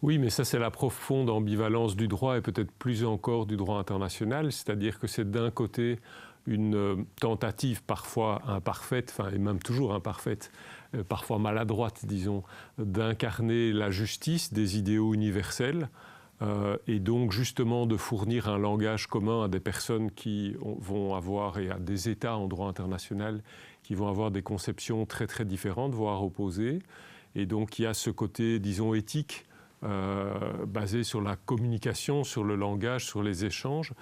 Oui, mais ça, c'est la profonde ambivalence du droit et peut-être plus encore du droit international. C'est-à-dire que c'est d'un côté une tentative parfois imparfaite, enfin, et même toujours imparfaite, parfois maladroite, disons, d'incarner la justice, des idéaux universels, et donc justement de fournir un langage commun à des personnes qui vont avoir, et à des États en droit international, qui vont avoir des conceptions très très différentes, voire opposées. Et donc il y a ce côté, disons, éthique, basé sur la communication, sur le langage, sur les échanges.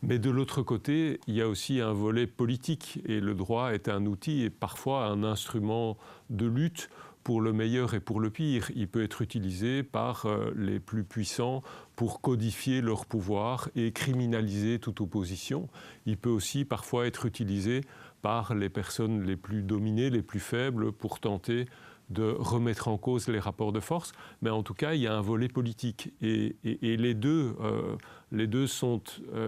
Mais de l'autre côté, il y a aussi un volet politique. Et le droit est un outil et parfois un instrument de lutte pour le meilleur et pour le pire. Il peut être utilisé par les plus puissants pour codifier leur pouvoir et criminaliser toute opposition. Il peut aussi parfois être utilisé par les personnes les plus dominées, les plus faibles, pour tenter de remettre en cause les rapports de force, mais en tout cas, il y a un volet politique. Et les deux sont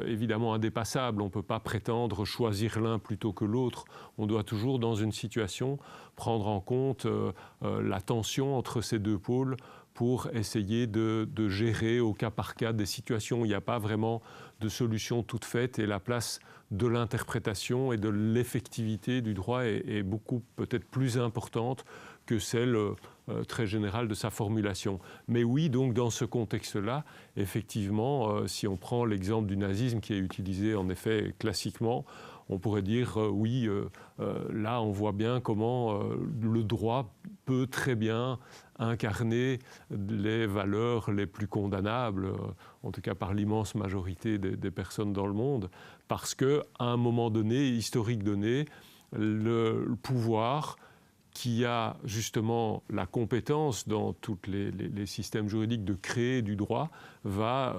évidemment indépassables. On ne peut pas prétendre choisir l'un plutôt que l'autre. On doit toujours, dans une situation, prendre en compte la tension entre ces deux pôles pour essayer de gérer au cas par cas des situations. Il n'y a pas vraiment de solution toute faite et la place de l'interprétation et de l'effectivité du droit est beaucoup peut-être plus importante que celle très générale de sa formulation. Mais oui, donc dans ce contexte-là, effectivement, si on prend l'exemple du nazisme qui est utilisé en effet classiquement, on pourrait dire oui, là on voit bien comment le droit peut très bien incarner les valeurs les plus condamnables, en tout cas par l'immense majorité des personnes dans le monde, parce qu'à un moment donné, historique donné, le pouvoir qui a justement la compétence dans tous les systèmes juridiques de créer du droit, va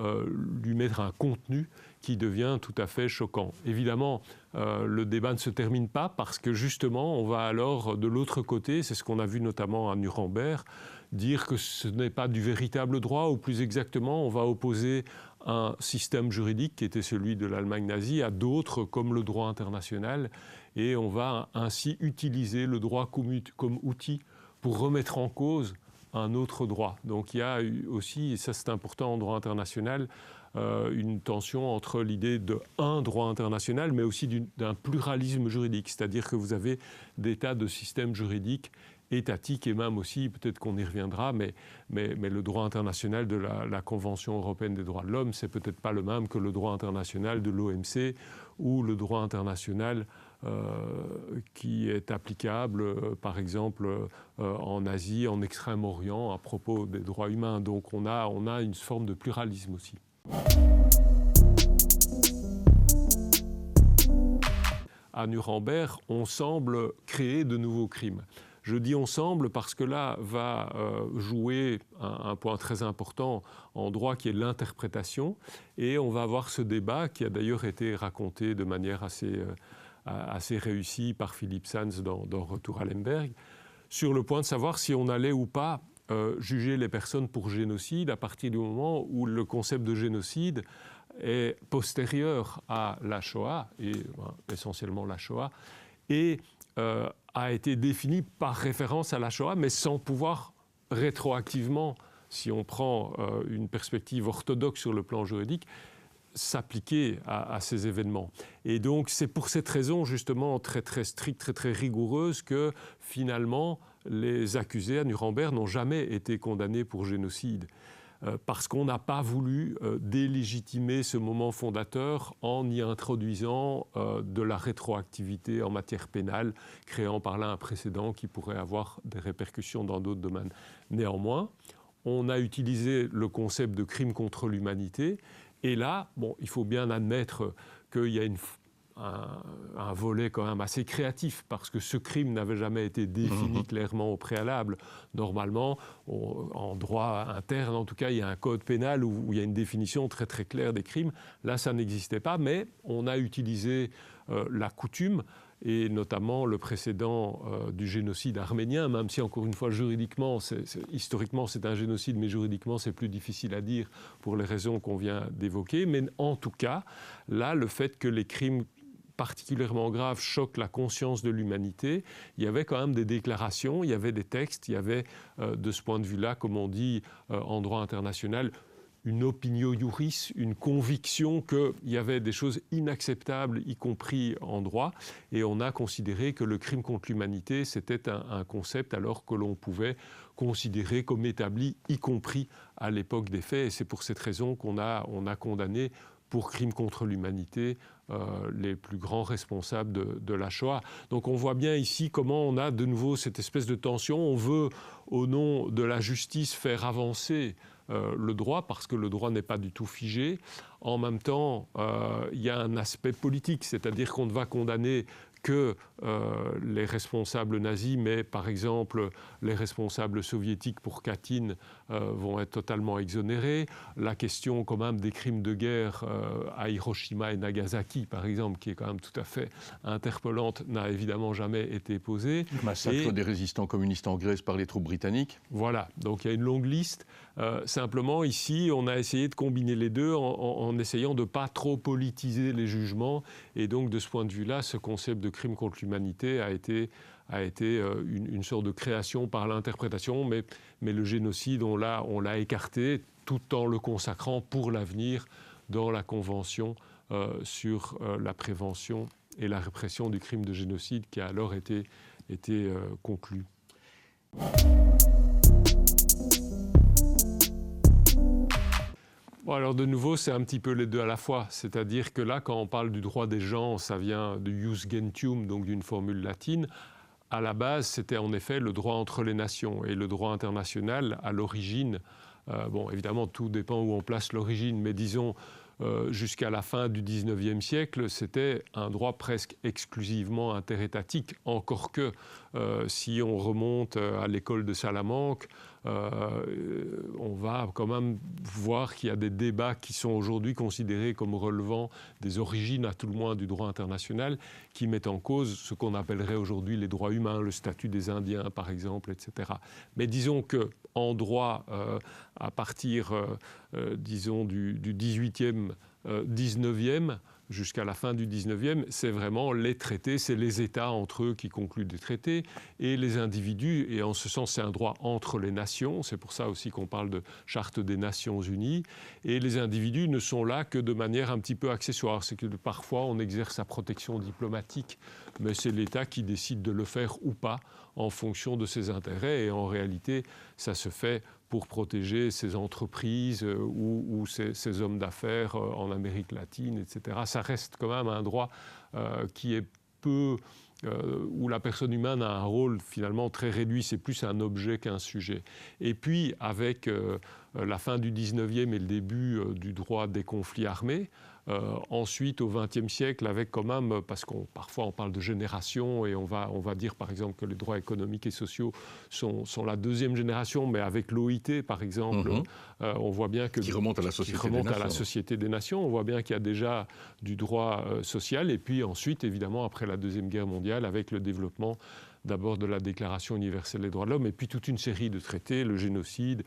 lui mettre un contenu qui devient tout à fait choquant. Évidemment, le débat ne se termine pas parce que justement, on va alors de l'autre côté, c'est ce qu'on a vu notamment à Nuremberg, dire que ce n'est pas du véritable droit, ou plus exactement, on va opposer un système juridique qui était celui de l'Allemagne nazie à d'autres comme le droit international, et on va ainsi utiliser le droit comme outil pour remettre en cause un autre droit. Donc il y a aussi, et ça c'est important en droit international, une tension entre l'idée d'un droit international, mais aussi d'un pluralisme juridique, c'est-à-dire que vous avez des tas de systèmes juridiques étatiques et même aussi, peut-être qu'on y reviendra, mais le droit international de la Convention européenne des droits de l'homme, c'est peut-être pas le même que le droit international de l'OMC ou le droit international qui est applicable, par exemple, en Asie, en Extrême-Orient, à propos des droits humains. Donc on a une forme de pluralisme aussi. À Nuremberg, on semble créer de nouveaux crimes. Je dis on semble parce que là va jouer un point très important en droit qui est l'interprétation, et on va avoir ce débat qui a d'ailleurs été raconté de manière assez réussie par Philippe Sands dans Retour à Lemberg, sur le point de savoir si on allait ou pas juger les personnes pour génocide à partir du moment où le concept de génocide est postérieur à la Shoah, et essentiellement la Shoah, et a été défini par référence à la Shoah, mais sans pouvoir rétroactivement, si on prend une perspective orthodoxe sur le plan juridique, s'appliquer à ces événements. Et donc c'est pour cette raison justement très très stricte, très très rigoureuse que finalement les accusés à Nuremberg n'ont jamais été condamnés pour génocide. Parce qu'on n'a pas voulu délégitimer ce moment fondateur en y introduisant de la rétroactivité en matière pénale, créant par là un précédent qui pourrait avoir des répercussions dans d'autres domaines. Néanmoins, on a utilisé le concept de crime contre l'humanité, et là, bon, il faut bien admettre qu'il y a un volet quand même assez créatif, parce que ce crime n'avait jamais été défini clairement au préalable. Normalement, en droit interne, en tout cas, il y a un code pénal où il y a une définition très très claire des crimes. Là, ça n'existait pas, mais on a utilisé la coutume, et notamment le précédent du génocide arménien, même si encore une fois juridiquement, historiquement c'est un génocide, mais juridiquement c'est plus difficile à dire pour les raisons qu'on vient d'évoquer. Mais en tout cas, là, le fait que les crimes particulièrement grave choque la conscience de l'humanité, il y avait quand même des déclarations, il y avait des textes, il y avait de ce point de vue-là, comme on dit en droit international, une opinio iuris, une conviction qu'il y avait des choses inacceptables, y compris en droit, et on a considéré que le crime contre l'humanité, c'était un concept alors que l'on pouvait considérer comme établi, y compris à l'époque des faits, et c'est pour cette raison qu'on a condamné pour crime contre l'humanité les plus grands responsables de la Shoah. Donc on voit bien ici comment on a de nouveau cette espèce de tension. On veut, au nom de la justice, faire avancer le droit, parce que le droit n'est pas du tout figé. En même temps, il y a un aspect politique, c'est-à-dire qu'on ne va condamner que les responsables nazis, mais par exemple les responsables soviétiques pour Katyn vont être totalement exonérés. La question quand même des crimes de guerre à Hiroshima et Nagasaki, par exemple, qui est quand même tout à fait interpellante, n'a évidemment jamais été posée. Le massacre des résistants communistes en Grèce par les troupes britanniques. Voilà, donc il y a une longue liste. Simplement, ici, on a essayé de combiner les deux en essayant de ne pas trop politiser les jugements. Et donc, de ce point de vue-là, ce concept de crime contre l'humanité a été une sorte de création par l'interprétation. Mais le génocide, on l'a écarté tout en le consacrant pour l'avenir dans la Convention sur la prévention et la répression du crime de génocide qui a alors été conclue. Bon, alors de nouveau, c'est un petit peu les deux à la fois. C'est-à-dire que là, quand on parle du droit des gens, ça vient de jus gentium, donc d'une formule latine. À la base, c'était en effet le droit entre les nations. Et le droit international, à l'origine, bon, évidemment, tout dépend où on place l'origine, mais disons, jusqu'à la fin du XIXe siècle, c'était un droit presque exclusivement interétatique, encore que si on remonte à l'école de Salamanque, on va quand même voir qu'il y a des débats qui sont aujourd'hui considérés comme relevant des origines, à tout le moins, du droit international, qui mettent en cause ce qu'on appellerait aujourd'hui les droits humains, le statut des Indiens, par exemple, etc. Mais disons qu'en droit, à partir, disons, du 18e, 19e, jusqu'à la fin du 19e, c'est vraiment les traités, c'est les États entre eux qui concluent des traités, et les individus, et en ce sens c'est un droit entre les nations, c'est pour ça aussi qu'on parle de charte des Nations Unies, et les individus ne sont là que de manière un petit peu accessoire, c'est que parfois on exerce sa protection diplomatique, mais c'est l'État qui décide de le faire ou pas en fonction de ses intérêts, et en réalité ça se fait pour protéger ses entreprises ou ses hommes d'affaires en Amérique latine, etc. Ça reste quand même un droit qui est peu... où la personne humaine a un rôle finalement très réduit, c'est plus un objet qu'un sujet. Et puis, avec la fin du 19e et le début du droit des conflits armés, ensuite, au XXe siècle, avec quand même, parce qu'on parfois on parle de génération et on va dire par exemple que les droits économiques et sociaux sont la deuxième génération, mais avec l'OIT par exemple, on voit bien que... Qui remonte à la Société des Nations. On voit bien qu'il y a déjà du droit social et puis ensuite, évidemment, après la Deuxième Guerre mondiale, avec le développement d'abord de la Déclaration universelle des droits de l'homme et puis toute une série de traités, le génocide,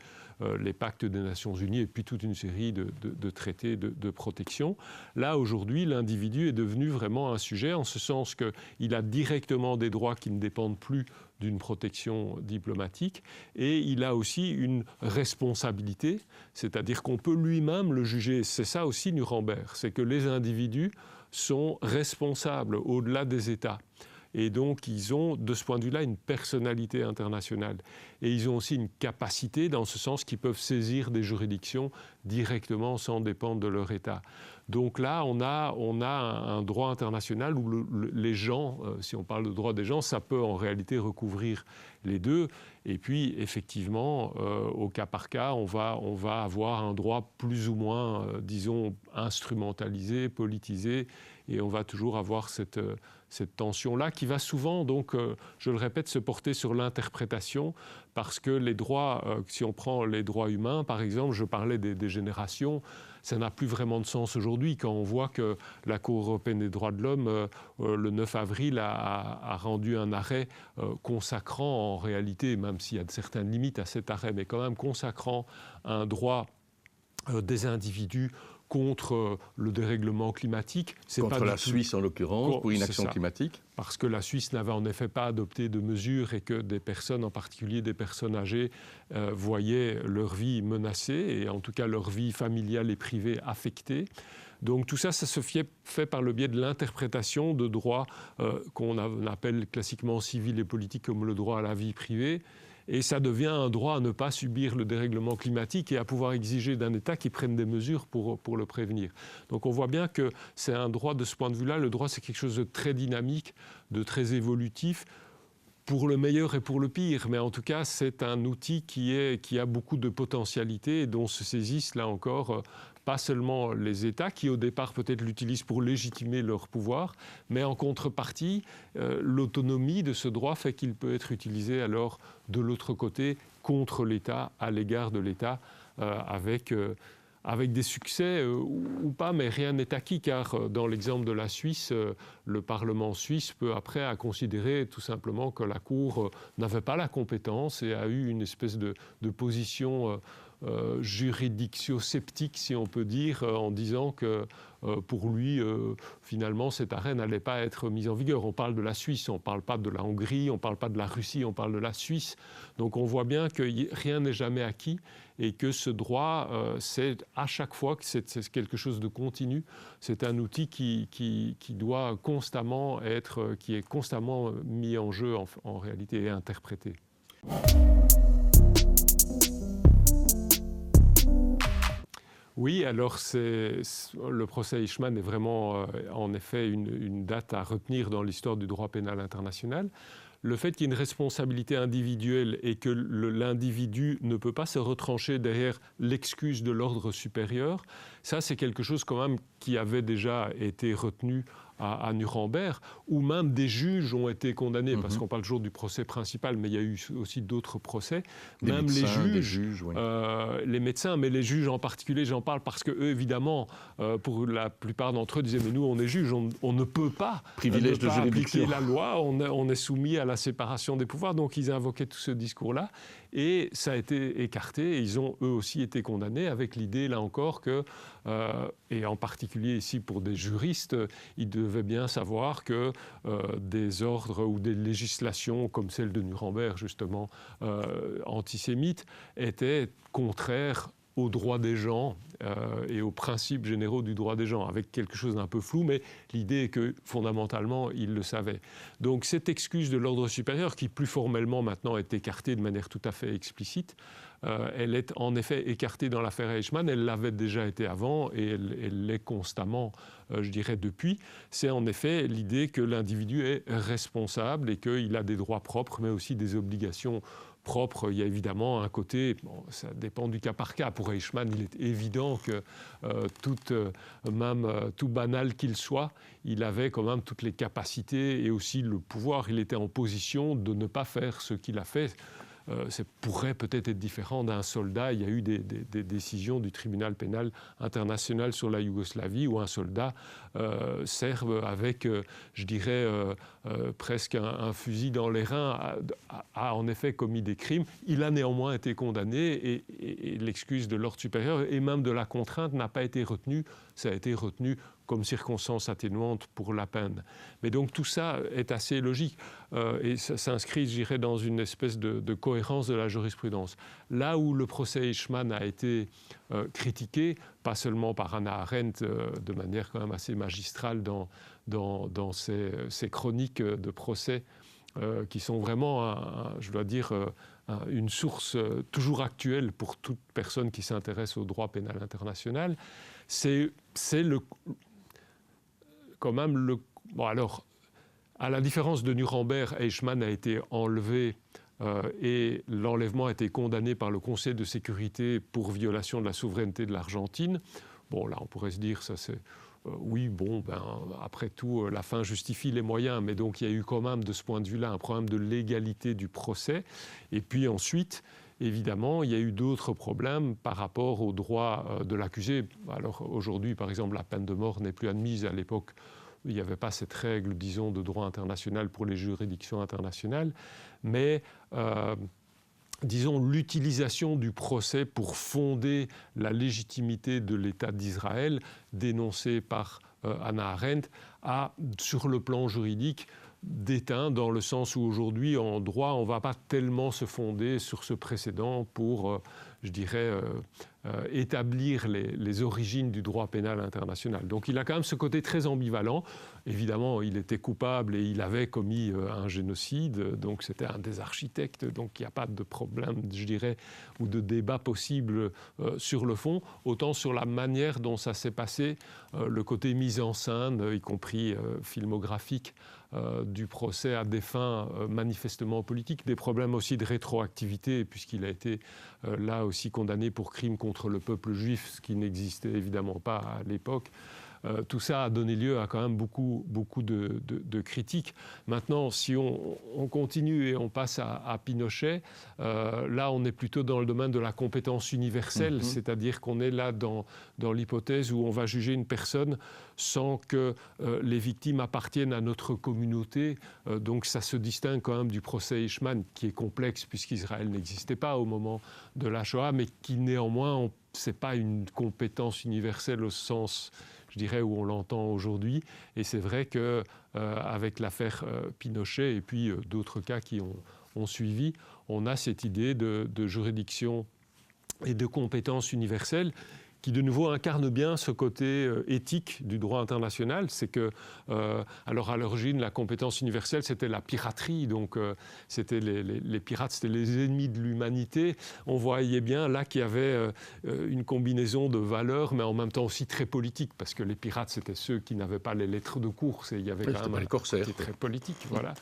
les pactes des Nations Unies et puis toute une série de traités de protection. Là, aujourd'hui, l'individu est devenu vraiment un sujet en ce sens qu'il a directement des droits qui ne dépendent plus d'une protection diplomatique et il a aussi une responsabilité, c'est-à-dire qu'on peut lui-même le juger. C'est ça aussi Nuremberg, c'est que les individus sont responsables au-delà des États. Et donc, ils ont, de ce point de vue-là, une personnalité internationale. Et ils ont aussi une capacité, dans ce sens, qu'ils peuvent saisir des juridictions directement sans dépendre de leur État. Donc là, on a un droit international où les gens, si on parle de droit des gens, ça peut en réalité recouvrir les deux. Et puis, effectivement, au cas par cas, on va avoir un droit plus ou moins, disons, instrumentalisé, politisé, et on va toujours avoir cette tension-là qui va souvent, donc, je le répète, se porter sur l'interprétation, parce que les droits, si on prend les droits humains, par exemple, je parlais des générations, ça n'a plus vraiment de sens aujourd'hui quand on voit que la Cour européenne des droits de l'homme, le 9 avril, a rendu un arrêt consacrant en réalité, même s'il y a certaines limites à cet arrêt, mais quand même consacrant un droit des individus contre le dérèglement climatique. Contre la Suisse en l'occurrence, pour inaction climatique. Parce que la Suisse n'avait en effet pas adopté de mesures et que des personnes, en particulier des personnes âgées, voyaient leur vie menacée et en tout cas leur vie familiale et privée affectée. Donc tout ça, ça se fait par le biais de l'interprétation de droits qu'on appelle classiquement civils et politiques comme le droit à la vie privée. Et ça devient un droit à ne pas subir le dérèglement climatique et à pouvoir exiger d'un État qui prenne des mesures pour le prévenir. Donc on voit bien que c'est un droit de ce point de vue-là. Le droit, c'est quelque chose de très dynamique, de très évolutif, pour le meilleur et pour le pire. Mais en tout cas, c'est un outil qui a beaucoup de potentialités et dont se saisissent, là encore, pas seulement les États qui, au départ, peut-être l'utilisent pour légitimer leur pouvoir, mais en contrepartie, l'autonomie de ce droit fait qu'il peut être utilisé alors de l'autre côté contre l'État, à l'égard de l'État, avec des succès ou pas, mais rien n'est acquis, car dans l'exemple de la Suisse, le Parlement suisse peu après a considéré tout simplement que la Cour n'avait pas la compétence et a eu une espèce de position juridictio-sceptique, si on peut dire, en disant que pour lui, finalement, cet arrêt n'allait pas être mis en vigueur. On parle de la Suisse, on ne parle pas de la Hongrie, on ne parle pas de la Russie, on parle de la Suisse. Donc on voit bien que rien n'est jamais acquis et que ce droit, c'est à chaque fois que c'est quelque chose de continu. C'est un outil qui doit constamment qui est constamment mis en jeu en réalité et interprété. Oui, alors le procès Eichmann est vraiment en effet une date à retenir dans l'histoire du droit pénal international. Le fait qu'il y ait une responsabilité individuelle et que l'individu ne peut pas se retrancher derrière l'excuse de l'ordre supérieur, ça c'est quelque chose quand même qui avait déjà été retenu à Nuremberg, où même des juges ont été condamnés, parce qu'on parle toujours du procès principal, mais il y a eu aussi d'autres procès. Même les juges, oui. Les médecins, mais les juges en particulier, j'en parle parce qu'eux, évidemment, pour la plupart d'entre eux, disaient « mais nous, on est juges, on ne peut pas, appliquer la loi, on est soumis à la séparation des pouvoirs ». Donc ils invoquaient tout ce discours-là, et ça a été écarté, et ils ont eux aussi été condamnés avec l'idée, là encore, que, et en particulier ici pour des juristes, ils devaient bien savoir que des ordres ou des législations comme celle de Nuremberg, justement, antisémites, étaient contraires aux droits des gens et aux principes généraux du droit des gens, avec quelque chose d'un peu flou, mais l'idée est que fondamentalement, ils le savaient. Donc cette excuse de l'ordre supérieur, qui plus formellement maintenant est écartée de manière tout à fait explicite, elle est en effet écartée dans l'affaire Eichmann, elle l'avait déjà été avant et elle l'est constamment, je dirais, depuis. C'est en effet l'idée que l'individu est responsable et qu'il a des droits propres, mais aussi des obligations propre. Il y a évidemment un côté, ça dépend du cas par cas. Pour Eichmann, il est évident que tout banal qu'il soit, il avait quand même toutes les capacités et aussi le pouvoir. Il était en position de ne pas faire ce qu'il a fait. Ça pourrait peut-être être différent d'un soldat. Il y a eu des décisions du tribunal pénal international sur la Yougoslavie où un soldat serbe avec, je dirais, presque un fusil dans les reins a en effet commis des crimes. Il a néanmoins été condamné et l'excuse de l'ordre supérieur et même de la contrainte n'a pas été retenue. Ça a été retenu comme circonstance atténuante pour la peine. Mais donc tout ça est assez logique et ça s'inscrit, je dirais, dans une espèce de cohérence de la jurisprudence. Là où le procès Eichmann a été critiqué, pas seulement par Hannah Arendt de manière quand même assez magistrale dans ses chroniques de procès, qui sont vraiment, je dois dire, une source toujours actuelle pour toute personne qui s'intéresse au droit pénal international, c'est quand même bon alors, à la différence de Nuremberg, Eichmann a été enlevé et l'enlèvement a été condamné par le Conseil de sécurité pour violation de la souveraineté de l'Argentine. Bon, là, on pourrait se dire, ça c'est... oui, bon, après tout, la fin justifie les moyens, mais donc il y a eu quand même, de ce point de vue-là, un problème de légalité du procès. Et puis ensuite, évidemment, il y a eu d'autres problèmes par rapport aux droits de l'accusé. Alors aujourd'hui, par exemple, la peine de mort n'est plus admise. À l'époque, il n'y avait pas cette règle, disons, de droit international pour les juridictions internationales. Mais disons, l'utilisation du procès pour fonder la légitimité de l'État d'Israël, dénoncée par Hannah Arendt, a, sur le plan juridique, déteint, dans le sens où aujourd'hui, en droit, on ne va pas tellement se fonder sur ce précédent pour, je dirais, établir les origines du droit pénal international. Donc il a quand même ce côté très ambivalent. Évidemment, il était coupable et il avait commis un génocide, donc c'était un des architectes, donc il n'y a pas de problème, je dirais, ou de débat possible sur le fond. Autant sur la manière dont ça s'est passé, le côté mise en scène, y compris filmographique, du procès à des fins manifestement politiques, des problèmes aussi de rétroactivité, puisqu'il a été là aussi condamné pour crimes contre le peuple juif, ce qui n'existait évidemment pas à l'époque. Tout ça a donné lieu à quand même beaucoup de critiques. Maintenant, si on continue et on passe à Pinochet, là on est plutôt dans le domaine de la compétence universelle, c'est-à-dire qu'on est là dans l'hypothèse où on va juger une personne sans que les victimes appartiennent à notre communauté. Donc ça se distingue quand même du procès Eichmann, qui est complexe puisqu'Israël n'existait pas au moment de la Shoah, mais qui néanmoins, ce n'est pas une compétence universelle au sens, je dirais, où on l'entend aujourd'hui. Et c'est vrai qu'avec l'affaire Pinochet et puis d'autres cas qui ont suivi, on a cette idée de juridiction et de compétence universelle qui de nouveau incarne bien ce côté éthique du droit international. C'est que, alors à l'origine, la compétence universelle, c'était la piraterie, donc c'était les pirates, c'était les ennemis de l'humanité. On voyait bien là qu'il y avait une combinaison de valeurs, mais en même temps aussi très politique, parce que les pirates, c'était ceux qui n'avaient pas les lettres de course, et il y avait quand même un côté très politique. Voilà.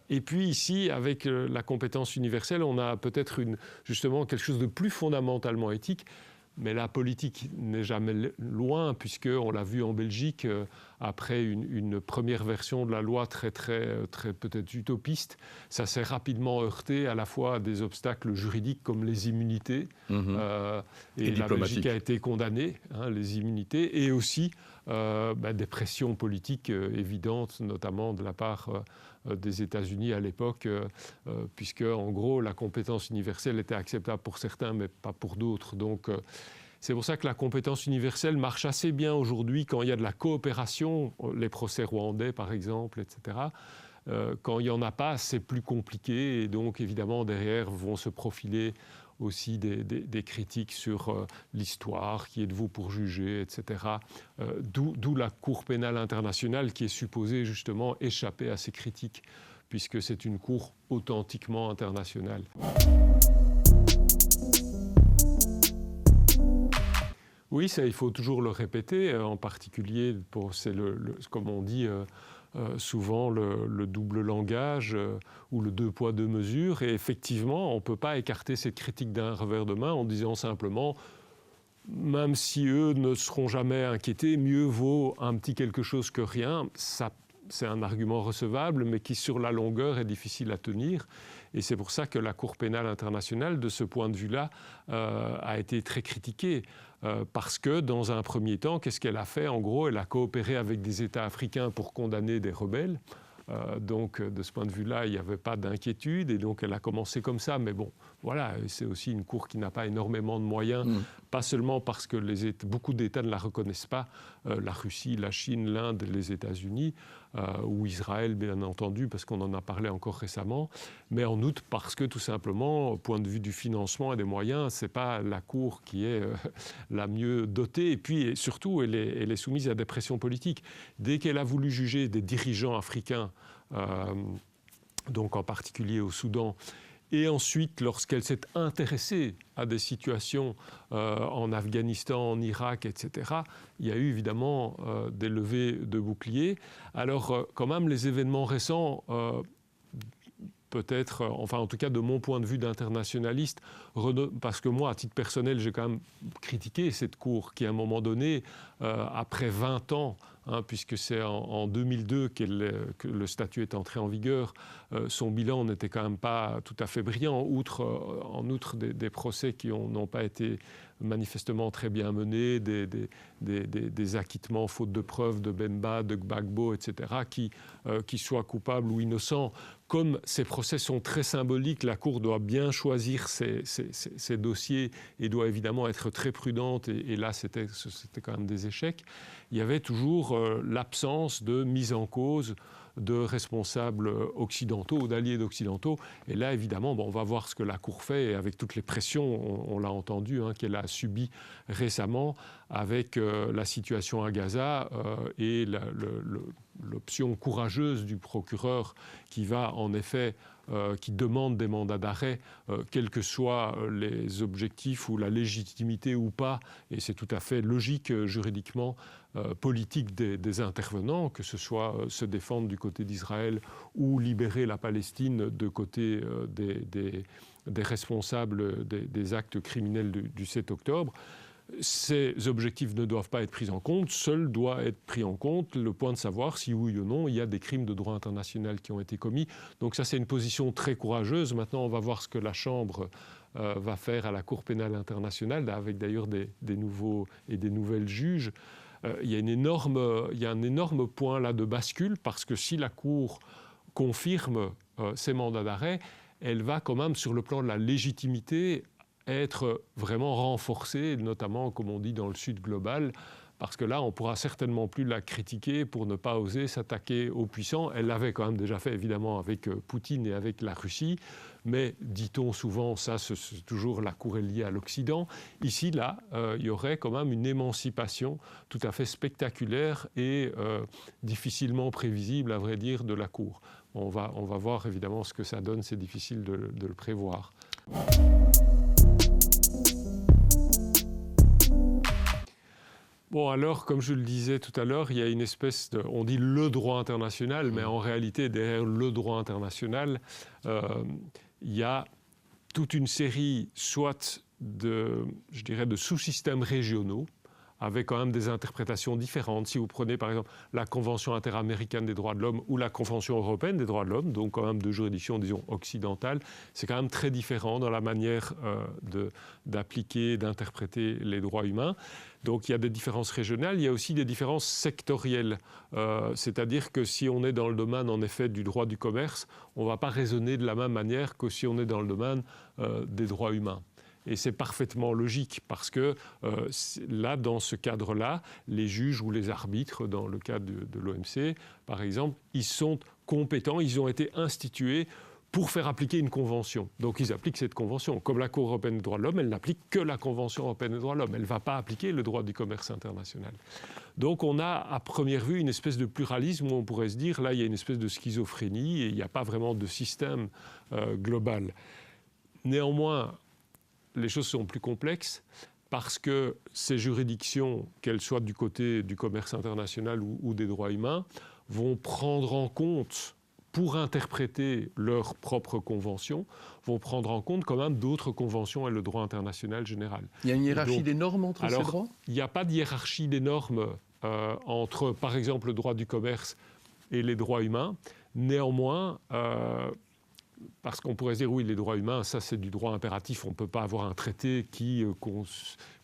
Et puis ici, avec la compétence universelle, on a peut-être justement quelque chose de plus fondamentalement éthique. Mais la politique n'est jamais loin, puisqu'on l'a vu en Belgique, après une première version de la loi très peut-être utopiste, ça s'est rapidement heurté à la fois à des obstacles juridiques comme les immunités, et la Belgique a été condamnée, les immunités, et aussi des pressions politiques évidentes, notamment de la part des États-Unis à l'époque, puisque en gros la compétence universelle était acceptable pour certains mais pas pour d'autres. Donc c'est pour ça que la compétence universelle marche assez bien aujourd'hui quand il y a de la coopération, les procès rwandais par exemple, etc. Quand il n'y en a pas, c'est plus compliqué, et donc évidemment derrière vont se profiler aussi des critiques sur l'histoire, qui êtes-vous pour juger, etc. D'où la Cour pénale internationale qui est supposée justement échapper à ces critiques, puisque c'est une cour authentiquement internationale. Oui, ça, il faut toujours le répéter, en particulier, c'est comme on dit souvent, le double langage ou le deux poids, deux mesures. Et effectivement, on ne peut pas écarter cette critique d'un revers de main en disant simplement, même si eux ne seront jamais inquiétés, mieux vaut un petit quelque chose que rien. Ça, c'est un argument recevable, mais qui, sur la longueur, est difficile à tenir. Et c'est pour ça que la Cour pénale internationale, de ce point de vue-là, a été très critiquée. Parce que, dans un premier temps, qu'est-ce qu'elle a fait? En gros, elle a coopéré avec des États africains pour condamner des rebelles. Donc, de ce point de vue-là, il n'y avait pas d'inquiétude. Et donc, elle a commencé comme ça. Mais bon, voilà, c'est aussi une cour qui n'a pas énormément de moyens. Pas seulement parce que beaucoup d'États ne la reconnaissent pas. La Russie, la Chine, l'Inde, les États-Unis, ou Israël, bien entendu, parce qu'on en a parlé encore récemment. Mais en outre, parce que, tout simplement, au point de vue du financement et des moyens, ce n'est pas la cour qui est la mieux dotée. Et puis, surtout, elle est soumise à des pressions politiques. Dès qu'elle a voulu juger des dirigeants africains, donc en particulier au Soudan, et ensuite, lorsqu'elle s'est intéressée à des situations en Afghanistan, en Irak, etc., il y a eu évidemment des levées de boucliers. Alors, quand même, les événements récents, peut-être, enfin en tout cas de mon point de vue d'internationaliste, parce que moi, à titre personnel, j'ai quand même critiqué cette cour qui, à un moment donné, après 20 ans, puisque c'est en 2002 que le statut est entré en vigueur, son bilan n'était quand même pas tout à fait brillant, en outre des procès qui n'ont pas été manifestement très bien menés, des acquittements faute de preuves de Bemba, de Gbagbo, etc., qui soient coupables ou innocents. Comme ces procès sont très symboliques, la Cour doit bien choisir ses dossiers et doit évidemment être très prudente, et là c'était quand même des échecs. Il y avait toujours l'absence de mise en cause de responsables occidentaux ou d'alliés d'occidentaux. Et là, évidemment, on va voir ce que la Cour fait, et avec toutes les pressions, on l'a entendu, qu'elle a subies récemment avec la situation à Gaza et l'option courageuse du procureur qui va en effet, qui demande des mandats d'arrêt, quels que soient les objectifs ou la légitimité ou pas, et c'est tout à fait logique juridiquement, politique des intervenants, que ce soit se défendre du côté d'Israël ou libérer la Palestine de côté des responsables des actes criminels du 7 octobre. Ces objectifs ne doivent pas être pris en compte, seul doit être pris en compte le point de savoir si oui ou non il y a des crimes de droit international qui ont été commis. Donc ça, c'est une position très courageuse. Maintenant, on va voir ce que la Chambre va faire à la Cour pénale internationale, avec d'ailleurs des nouveaux et des nouvelles juges. Il y a un énorme point là de bascule, parce que si la Cour confirme ces mandats d'arrêt, elle va quand même, sur le plan de la légitimité, être vraiment renforcée, notamment, comme on dit, dans le Sud global, parce que là, on ne pourra certainement plus la critiquer pour ne pas oser s'attaquer aux puissants. Elle l'avait quand même déjà fait, évidemment, avec Poutine et avec la Russie, mais, dit-on souvent, ça, c'est toujours la Cour est liée à l'Occident. Ici, là, il y aurait quand même une émancipation tout à fait spectaculaire et difficilement prévisible, à vrai dire, de la Cour. On va voir, évidemment, ce que ça donne. C'est difficile de le prévoir. Bon, alors, comme je le disais tout à l'heure, il y a une espèce de... On dit le droit international, mais en réalité, derrière le droit international, il y a toute une série, soit de sous-systèmes régionaux, avec quand même des interprétations différentes. Si vous prenez par exemple la Convention interaméricaine des droits de l'homme ou la Convention européenne des droits de l'homme, donc quand même de juridiction, disons, occidentale, c'est quand même très différent dans la manière d'appliquer, d'interpréter les droits humains. Donc il y a des différences régionales, il y a aussi des différences sectorielles. C'est-à-dire que si on est dans le domaine, en effet, du droit du commerce, on ne va pas raisonner de la même manière que si on est dans le domaine des droits humains. Et c'est parfaitement logique, parce que là, dans ce cadre-là, les juges ou les arbitres, dans le cadre de l'OMC, par exemple, ils sont compétents, ils ont été institués pour faire appliquer une convention. Donc ils appliquent cette convention. Comme la Cour européenne des droits de l'homme, elle n'applique que la Convention européenne des droits de l'homme. Elle ne va pas appliquer le droit du commerce international. Donc on a à première vue une espèce de pluralisme où on pourrait se dire, là il y a une espèce de schizophrénie et il n'y a pas vraiment de système global. Néanmoins, les choses sont plus complexes, parce que ces juridictions, qu'elles soient du côté du commerce international ou des droits humains, vont prendre en compte, pour interpréter leurs propres conventions, vont prendre en compte quand même d'autres conventions et le droit international général. Il y a une hiérarchie des normes entre ces droits ? Il n'y a pas de hiérarchie des normes entre, par exemple, le droit du commerce et les droits humains. Néanmoins, parce qu'on pourrait se dire, oui, les droits humains, ça c'est du droit impératif. On ne peut pas avoir un traité qui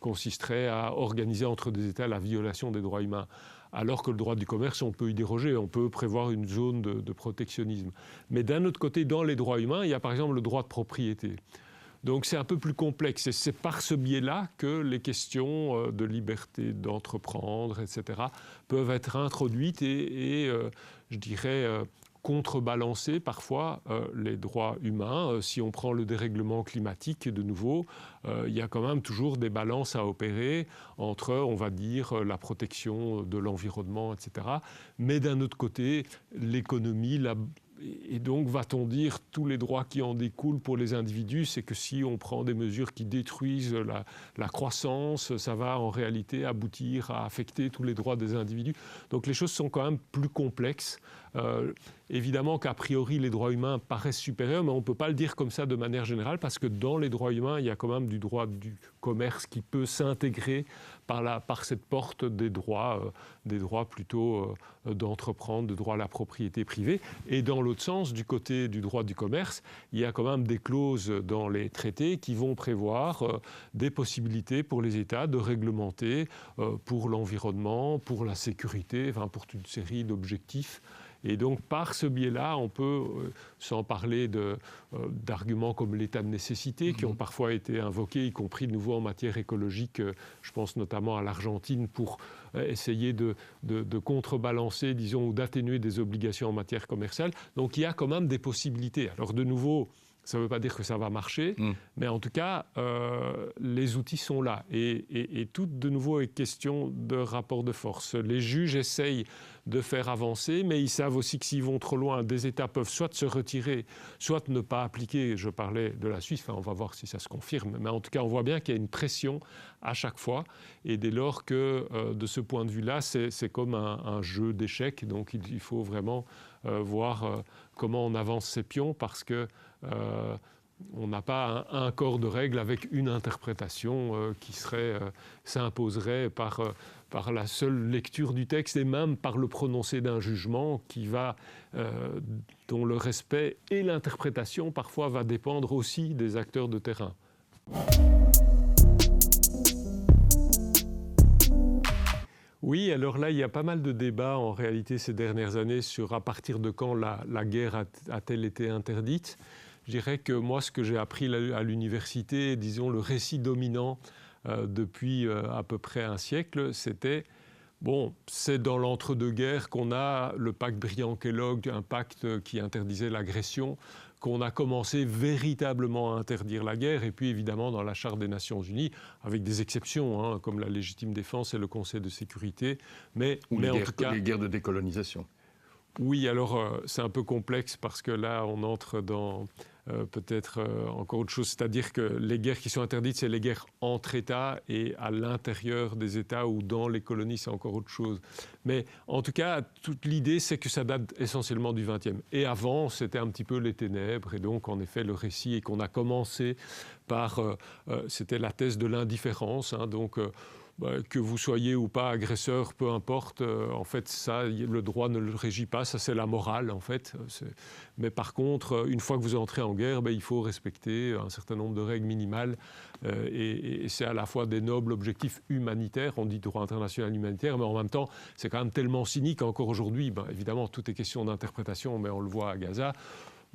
consisterait à organiser entre des États la violation des droits humains. Alors que le droit du commerce, on peut y déroger, on peut prévoir une zone de protectionnisme. Mais d'un autre côté, dans les droits humains, il y a par exemple le droit de propriété. Donc c'est un peu plus complexe, et c'est par ce biais-là que les questions de liberté d'entreprendre, etc., peuvent être introduites et je dirais, contrebalancer parfois les droits humains. Si on prend le dérèglement climatique, de nouveau, il y a quand même toujours des balances à opérer entre, on va dire, la protection de l'environnement, etc. Mais d'un autre côté, l'économie, et donc, va-t-on dire, tous les droits qui en découlent pour les individus, c'est que si on prend des mesures qui détruisent la croissance, ça va en réalité aboutir à affecter tous les droits des individus. Donc les choses sont quand même plus complexes. évidemment qu'a priori les droits humains paraissent supérieurs, mais on ne peut pas le dire comme ça de manière générale, parce que dans les droits humains, il y a quand même du droit du commerce qui peut s'intégrer par cette porte des droits plutôt d'entreprendre, de droit à la propriété privée. Et dans l'autre sens, du côté du droit du commerce, il y a quand même des clauses dans les traités qui vont prévoir des possibilités pour les États de réglementer pour l'environnement, pour la sécurité, enfin pour toute une série d'objectifs. Et donc, par ce biais-là, on peut, sans parler d'arguments comme l'état de nécessité, qui ont parfois été invoqués, y compris de nouveau en matière écologique, je pense notamment à l'Argentine, pour essayer de contrebalancer, disons, ou d'atténuer des obligations en matière commerciale. Donc, il y a quand même des possibilités. Alors, de nouveau, ça ne veut pas dire que ça va marcher, mais en tout cas, les outils sont là. Et tout, de nouveau, est question de rapport de force. Les juges essayent de faire avancer, mais ils savent aussi que s'ils vont trop loin, des États peuvent soit se retirer, soit ne pas appliquer. Je parlais de la Suisse, on va voir si ça se confirme, mais en tout cas, on voit bien qu'il y a une pression à chaque fois. Et dès lors que, de ce point de vue-là, c'est comme un jeu d'échecs. Donc, il faut vraiment voir comment on avance ces pions, parce que on n'a pas un corps de règles avec une interprétation qui s'imposerait par la seule lecture du texte et même par le prononcé d'un jugement dont le respect et l'interprétation parfois va dépendre aussi des acteurs de terrain. Oui, alors là, il y a pas mal de débats en réalité ces dernières années sur à partir de quand la guerre a-t-elle été interdite. Je dirais que moi, ce que j'ai appris à l'université, disons le récit dominant depuis à peu près un siècle, c'était, c'est dans l'entre-deux-guerres qu'on a le pacte Briand-Kellogg, un pacte qui interdisait l'agression, qu'on a commencé véritablement à interdire la guerre, et puis évidemment dans la Charte des Nations Unies, avec des exceptions, comme la légitime défense et le Conseil de sécurité. Mais en tout cas, les guerres de décolonisation. Oui, alors c'est un peu complexe parce que là, on entre dans peut-être encore autre chose. C'est-à-dire que les guerres qui sont interdites, c'est les guerres entre États et à l'intérieur des États ou dans les colonies, c'est encore autre chose. Mais en tout cas, toute l'idée, c'est que ça date essentiellement du XXe. Et avant, c'était un petit peu les ténèbres. Et donc, en effet, le récit, et qu'on a commencé par... c'était la thèse de l'indifférence. Que vous soyez ou pas agresseur, peu importe, en fait, ça, le droit ne le régit pas, ça c'est la morale, en fait. Mais par contre, une fois que vous entrez en guerre, il faut respecter un certain nombre de règles minimales, et c'est à la fois des nobles objectifs humanitaires, on dit droit international humanitaire, mais en même temps, c'est quand même tellement cynique encore aujourd'hui, évidemment, tout est question d'interprétation, mais on le voit à Gaza,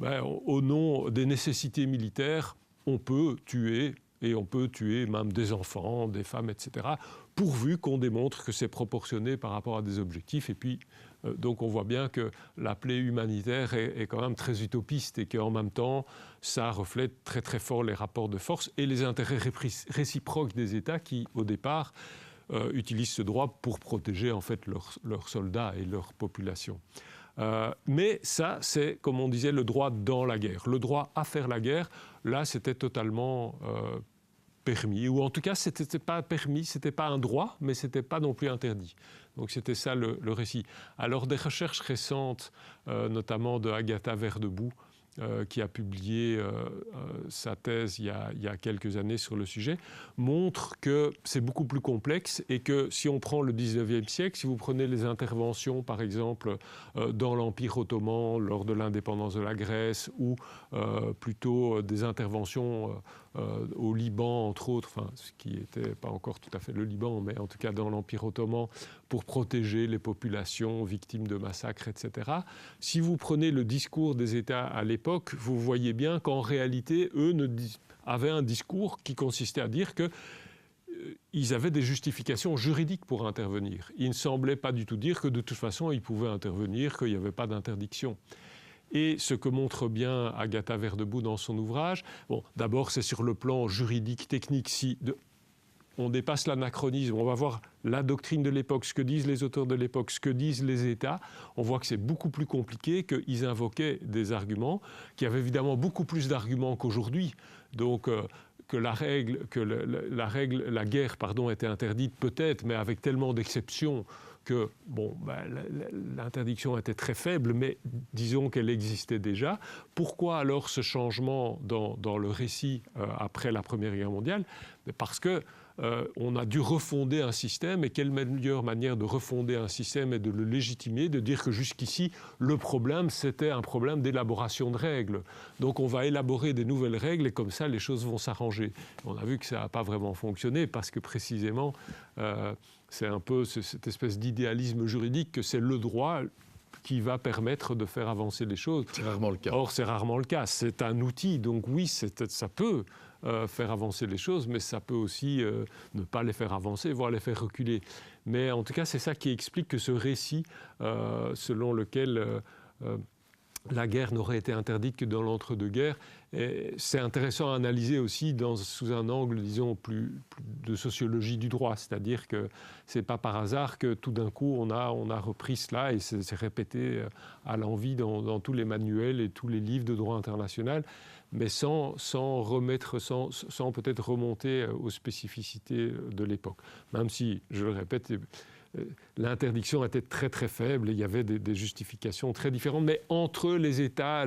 au nom des nécessités militaires, on peut tuer, et on peut tuer même des enfants, des femmes, etc., pourvu qu'on démontre que c'est proportionné par rapport à des objectifs. Et puis, donc on voit bien que la plaie humanitaire est quand même très utopiste et qu'en même temps, ça reflète très très fort les rapports de force et les intérêts réciproques des États qui, au départ, utilisent ce droit pour protéger en fait leurs soldats et leur population. Mais ça, c'est, comme on disait, le droit dans la guerre. Le droit à faire la guerre, là, c'était totalement permis. Ou en tout cas, ce n'était pas permis, ce n'était pas un droit, mais ce n'était pas non plus interdit. Donc c'était ça le récit. Alors des recherches récentes, notamment de Agatha Verdebout, qui a publié sa thèse il y a quelques années sur le sujet, montre que c'est beaucoup plus complexe et que si on prend le 19e siècle, si vous prenez les interventions, par exemple, dans l'Empire ottoman, lors de l'indépendance de la Grèce, ou plutôt des interventions au Liban, entre autres, ce qui n'était pas encore tout à fait le Liban, mais en tout cas dans l'Empire ottoman, pour protéger les populations victimes de massacres, etc. Si vous prenez le discours des États à l'époque, vous voyez bien qu'en réalité, eux avaient un discours qui consistait à dire qu'ils avaient des justifications juridiques pour intervenir. Ils ne semblaient pas du tout dire que de toute façon, ils pouvaient intervenir, qu'il n'y avait pas d'interdiction. Et ce que montre bien Agatha Verdebout dans son ouvrage, d'abord c'est sur le plan juridique, technique, on dépasse l'anachronisme, on va voir la doctrine de l'époque, ce que disent les auteurs de l'époque, ce que disent les États, on voit que c'est beaucoup plus compliqué, qu'ils invoquaient des arguments, qu'il y avait évidemment beaucoup plus d'arguments qu'aujourd'hui. Donc la guerre était interdite peut-être, mais avec tellement d'exceptions que l'interdiction était très faible, mais disons qu'elle existait déjà. Pourquoi alors ce changement dans le récit après la Première Guerre mondiale ? Parce qu'on a dû refonder un système, et quelle meilleure manière de refonder un système et de le légitimer, de dire que jusqu'ici, le problème, c'était un problème d'élaboration de règles. Donc on va élaborer des nouvelles règles et comme ça, les choses vont s'arranger. On a vu que ça n'a pas vraiment fonctionné parce que précisément, c'est un peu cette espèce d'idéalisme juridique que c'est le droit qui va permettre de faire avancer les choses. C'est rarement le cas. Or, c'est rarement le cas. C'est un outil, donc oui, ça peut faire avancer les choses, mais ça peut aussi ne pas les faire avancer, voire les faire reculer. Mais en tout cas, c'est ça qui explique que ce récit, selon lequel la guerre n'aurait été interdite que dans l'entre-deux-guerres, c'est intéressant à analyser aussi sous un angle, disons, plus de sociologie du droit. C'est-à-dire que ce n'est pas par hasard que tout d'un coup, on a repris cela et c'est répété à l'envi dans tous les manuels et tous les livres de droit international, mais sans peut-être remonter aux spécificités de l'époque. Même si, je le répète, l'interdiction était très très faible et il y avait des justifications très différentes, mais entre les États,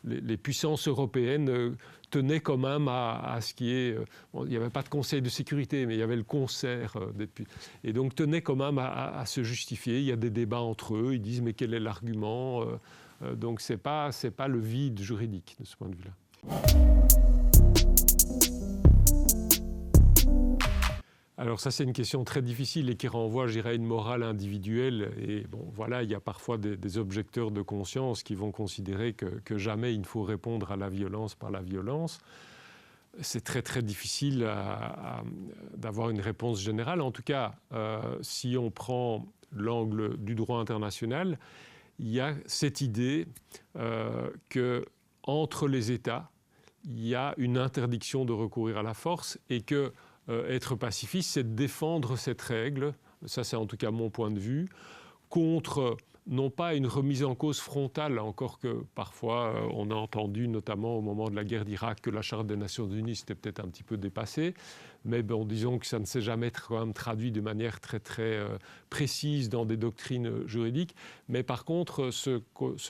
les puissances européennes tenaient quand même à ce qui est... il n'y avait pas de Conseil de sécurité, mais il y avait le concert. Et donc tenaient quand même à se justifier. Il y a des débats entre eux, ils disent mais quel est l'argument donc c'est pas le vide juridique de ce point de vue-là. Alors ça, c'est une question très difficile et qui renvoie, je dirais, à une morale individuelle. Et bon, voilà, il y a parfois des objecteurs de conscience qui vont considérer que jamais il ne faut répondre à la violence par la violence. C'est très, très difficile d'avoir une réponse générale. En tout cas, si on prend l'angle du droit international, il y a cette idée qu'entre les États, il y a une interdiction de recourir à la force et que être pacifiste, c'est de défendre cette règle, ça c'est en tout cas mon point de vue, contre non pas une remise en cause frontale, encore que parfois on a entendu, notamment au moment de la guerre d'Irak, que la Charte des Nations Unies s'était peut-être un petit peu dépassée, mais bon, disons que ça ne s'est jamais quand même traduit de manière très très précise dans des doctrines juridiques. Mais par contre, ce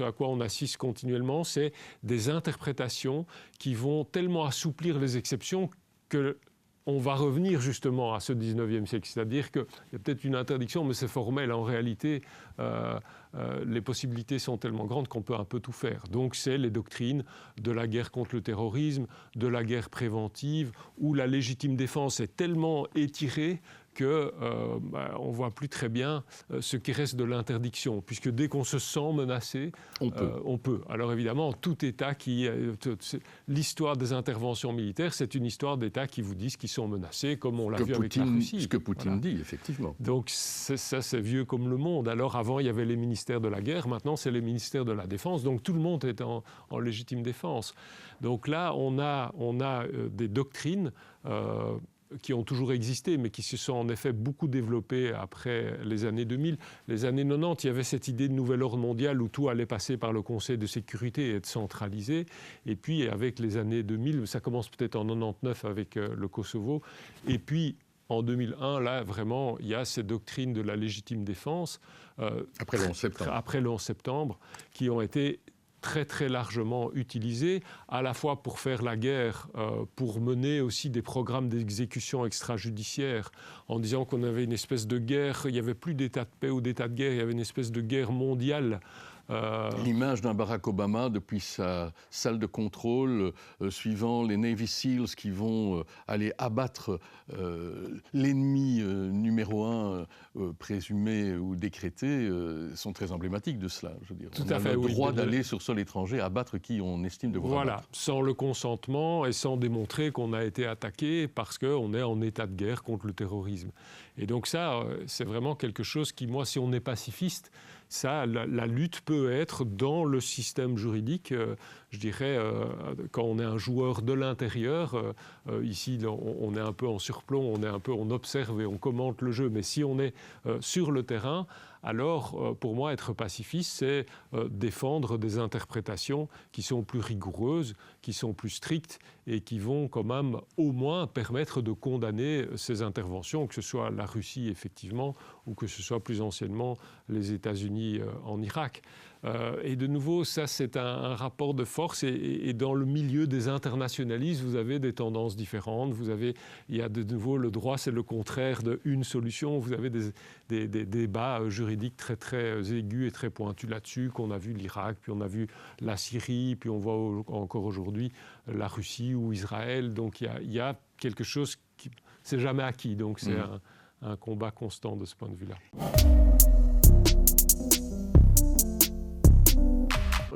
à quoi on assiste continuellement, c'est des interprétations qui vont tellement assouplir les exceptions que on va revenir justement à ce 19e siècle. C'est-à-dire qu'il y a peut-être une interdiction, mais c'est formel. En réalité, les possibilités sont tellement grandes qu'on peut un peu tout faire. Donc c'est les doctrines de la guerre contre le terrorisme, de la guerre préventive, où la légitime défense est tellement étirée qu'on ne voit plus très bien ce qui reste de l'interdiction, puisque dès qu'on se sent menacé, on peut. Alors évidemment, tout État l'histoire des interventions militaires, c'est une histoire d'États qui vous disent qu'ils sont menacés, comme on l'a vu avec la Russie. Ce que Poutine dit, effectivement. Donc ça, c'est vieux comme le monde. Alors avant, il y avait les ministères de la guerre, maintenant c'est les ministères de la défense, donc tout le monde est en légitime défense. Donc là, on a des doctrines qui ont toujours existé, mais qui se sont en effet beaucoup développées après les années 2000. Les années 90, il y avait cette idée de nouvel ordre mondial où tout allait passer par le Conseil de sécurité et être centralisé. Et puis, avec les années 2000, ça commence peut-être en 99 avec le Kosovo. Et puis, en 2001, là, vraiment, il y a ces doctrines de la légitime défense. Après le 11 septembre. Après le 11 septembre, qui ont été très très largement utilisé, à la fois pour faire la guerre, pour mener aussi des programmes d'exécution extrajudiciaire, en disant qu'on avait une espèce de guerre, il n'y avait plus d'état de paix ou d'état de guerre, il y avait une espèce de guerre mondiale. L'image d'un Barack Obama depuis sa salle de contrôle, suivant les Navy Seals qui vont aller abattre l'ennemi numéro un présumé ou décrété, sont très emblématiques de cela. Je veux dire. Tout on à fait, a le droit d'aller sur sol étranger abattre qui on estime devoir abattre. Sans le consentement et sans démontrer qu'on a été attaqué parce qu'on est en état de guerre contre le terrorisme. Et donc ça, c'est vraiment quelque chose qui, moi, si on est pacifiste, ça, la lutte peut être dans le système juridique, je dirais, quand on est un joueur de l'intérieur, ici on est un peu en surplomb, on observe et on commente le jeu, mais si on est sur le terrain, alors pour moi, être pacifiste, c'est défendre des interprétations qui sont plus rigoureuses, qui sont plus strictes et qui vont quand même au moins permettre de condamner ces interventions, que ce soit la Russie effectivement ou que ce soit plus anciennement les États-Unis en Irak. Et de nouveau, ça c'est un rapport de force et dans le milieu des internationalistes, vous avez des tendances différentes. Il y a de nouveau le droit, c'est le contraire d'une solution. Vous avez des débats juridiques très très aigus et très pointus là-dessus, qu'on a vu l'Irak, puis on a vu la Syrie, puis on voit encore aujourd'hui la Russie ou Israël. Donc il y a quelque chose qui c'est jamais acquis. Donc c'est un combat constant de ce point de vue-là.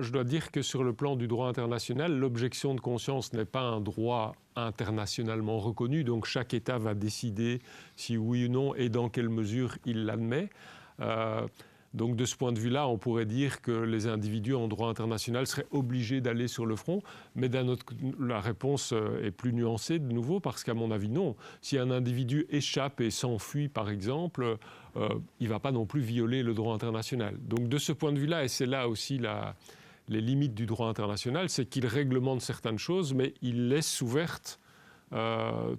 Je dois dire que sur le plan du droit international, l'objection de conscience n'est pas un droit internationalement reconnu. Donc chaque État va décider si oui ou non et dans quelle mesure il l'admet. Donc de ce point de vue-là, on pourrait dire que les individus en droit international seraient obligés d'aller sur le front. Mais la réponse est plus nuancée de nouveau parce qu'à mon avis, non. Si un individu échappe et s'enfuit, par exemple, il ne va pas non plus violer le droit international. Donc de ce point de vue-là, et c'est là aussi les limites du droit international, c'est qu'il réglemente certaines choses, mais il laisse ouverte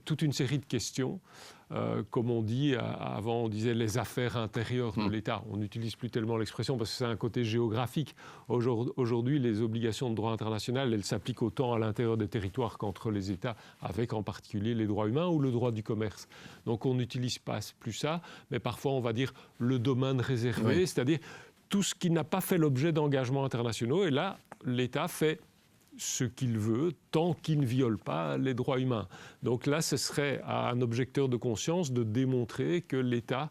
toute une série de questions. Comme on dit, avant on disait les affaires intérieures de l'État. On n'utilise plus tellement l'expression parce que c'est un côté géographique. Aujourd'hui, les obligations de droit international, elles s'appliquent autant à l'intérieur des territoires qu'entre les États, avec en particulier les droits humains ou le droit du commerce. Donc on n'utilise pas plus ça, mais parfois on va dire le domaine réservé, c'est-à-dire tout ce qui n'a pas fait l'objet d'engagements internationaux. Et là, l'État fait ce qu'il veut tant qu'il ne viole pas les droits humains. Donc là, ce serait à un objecteur de conscience de démontrer que l'État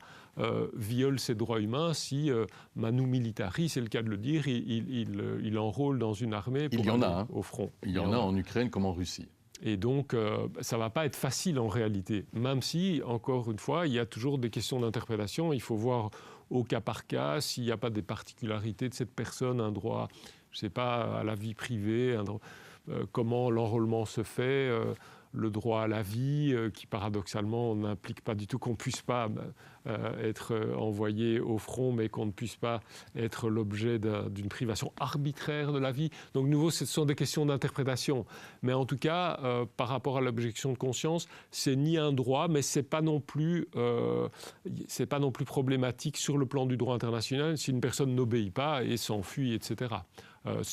viole ses droits humains si manu militari, c'est le cas de le dire, il enrôle dans une armée pour aller au front. Il y en a en Ukraine comme en Russie. Et donc, ça ne va pas être facile en réalité, même si, encore une fois, il y a toujours des questions d'interprétation. Il faut voir au cas par cas s'il n'y a pas des particularités de cette personne, un droit, je ne sais pas, à la vie privée, comment l'enrôlement se fait, le droit à la vie, qui paradoxalement n'implique pas du tout qu'on ne puisse pas être envoyé au front, mais qu'on ne puisse pas être l'objet d'une privation arbitraire de la vie. Donc, de nouveau, ce sont des questions d'interprétation. Mais en tout cas, par rapport à l'objection de conscience, c'est ni un droit, mais c'est pas non plus problématique sur le plan du droit international si une personne n'obéit pas et s'enfuit, etc.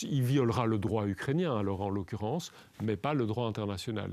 Il violera le droit ukrainien, alors en l'occurrence, mais pas le droit international.